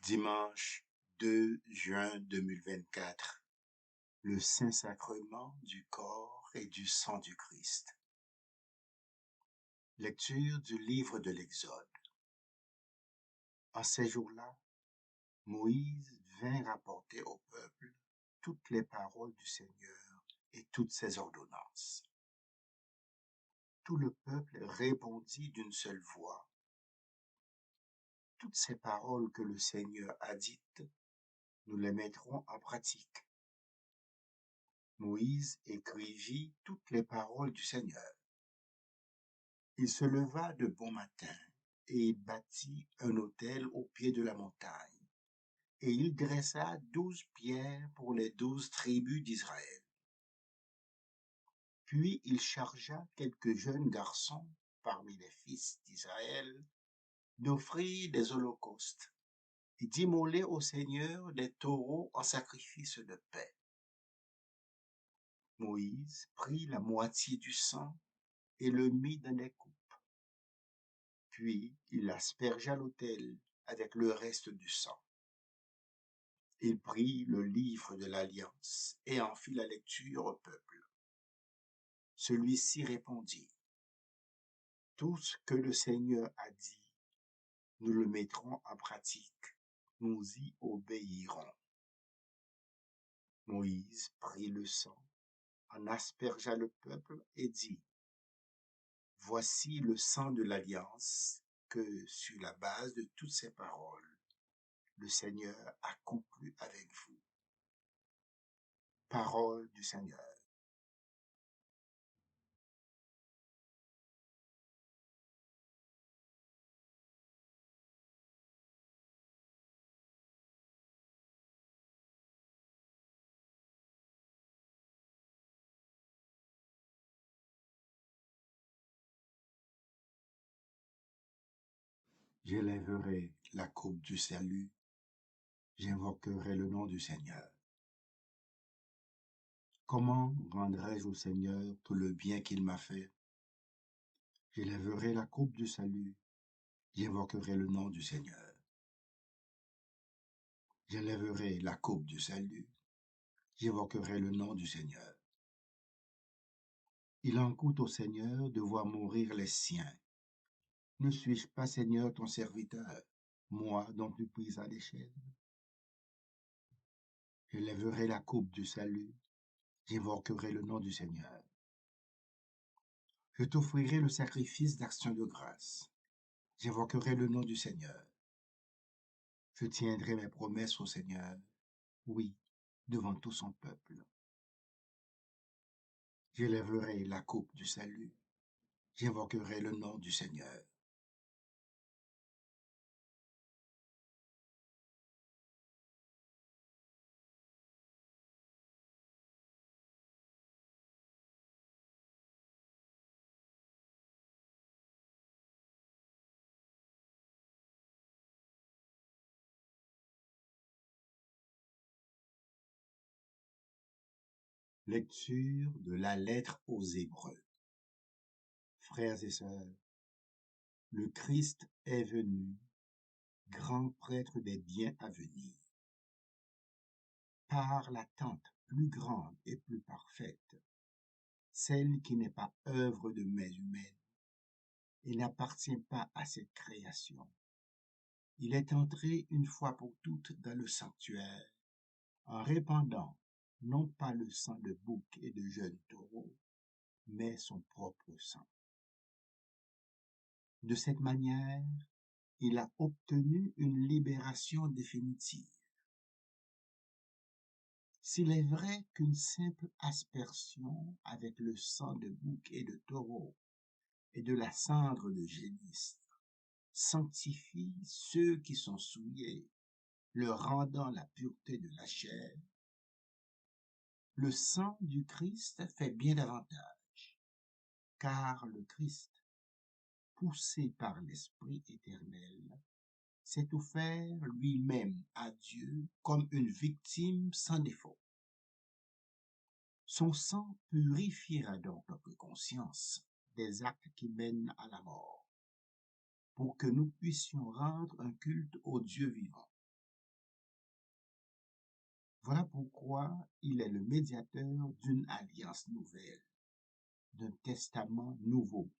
Dimanche 2 juin 2024, le Saint-Sacrement du corps et du sang du Christ. Lecture du livre de l'Exode. En ces jours-là, Moïse vint rapporter au peuple toutes les paroles du Seigneur et toutes ses ordonnances. Tout le peuple répondit d'une seule voix: toutes ces paroles que le Seigneur a dites, nous les mettrons en pratique. Moïse écrivit toutes les paroles du Seigneur. Il se leva de bon matin et bâtit un autel au pied de la montagne, et il dressa 12 pierres pour les 12 tribus d'Israël. Puis il chargea quelques jeunes garçons parmi les fils d'Israël d'offrir des holocaustes et d'immoler au Seigneur des taureaux en sacrifice de paix. Moïse prit la moitié du sang et le mit dans des coupes. Puis il aspergea l'autel avec le reste du sang. Il prit le livre de l'Alliance et en fit la lecture au peuple. Celui-ci répondit: tout ce que le Seigneur a dit, nous le mettrons en pratique, nous y obéirons. Moïse prit le sang, en aspergea le peuple et dit: voici le sang de l'Alliance que, sur la base de toutes ces paroles, le Seigneur a conclu avec vous. Parole du Seigneur. J'élèverai la coupe du salut, j'invoquerai le nom du Seigneur. Comment rendrai-je au Seigneur tout le bien qu'il m'a fait? J'élèverai la coupe du salut, j'invoquerai le nom du Seigneur. J'élèverai la coupe du salut, j'évoquerai le nom du Seigneur. Il en coûte au Seigneur de voir mourir les siens. Ne suis-je pas, Seigneur, ton serviteur, moi dont tu prises à l'échelle? J'élèverai la coupe du salut, j'évoquerai le nom du Seigneur. Je t'offrirai le sacrifice d'action de grâce, j'évoquerai le nom du Seigneur. Je tiendrai mes promesses au Seigneur, oui, devant tout son peuple. J'élèverai la coupe du salut, j'invoquerai le nom du Seigneur. Lecture de la lettre aux Hébreux. Frères et sœurs, le Christ est venu, grand prêtre des biens à venir. Par l'attente plus grande et plus parfaite, celle qui n'est pas œuvre de mains humaines et n'appartient pas à cette création. Il est entré une fois pour toutes dans le sanctuaire, en répandant non pas le sang de bouc et de jeunes taureaux, mais son propre sang. De cette manière, il a obtenu une libération définitive. S'il est vrai qu'une simple aspersion avec le sang de bouc et de taureau et de la cendre de génisse sanctifie ceux qui sont souillés, leur rendant la pureté de la chair, le sang du Christ fait bien davantage, car le Christ, poussé par l'Esprit éternel, s'est offert lui-même à Dieu comme une victime sans défaut. Son sang purifiera donc notre conscience des actes qui mènent à la mort, pour que nous puissions rendre un culte au Dieu vivant. Voilà pourquoi il est le médiateur d'une alliance nouvelle, d'un testament nouveau.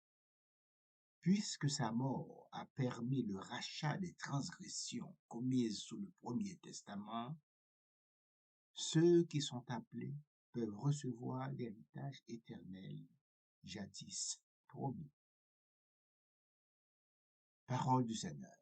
Puisque sa mort a permis le rachat des transgressions commises sous le premier testament, ceux qui sont appelés peuvent recevoir l'héritage éternel, jadis promis. Parole du Seigneur.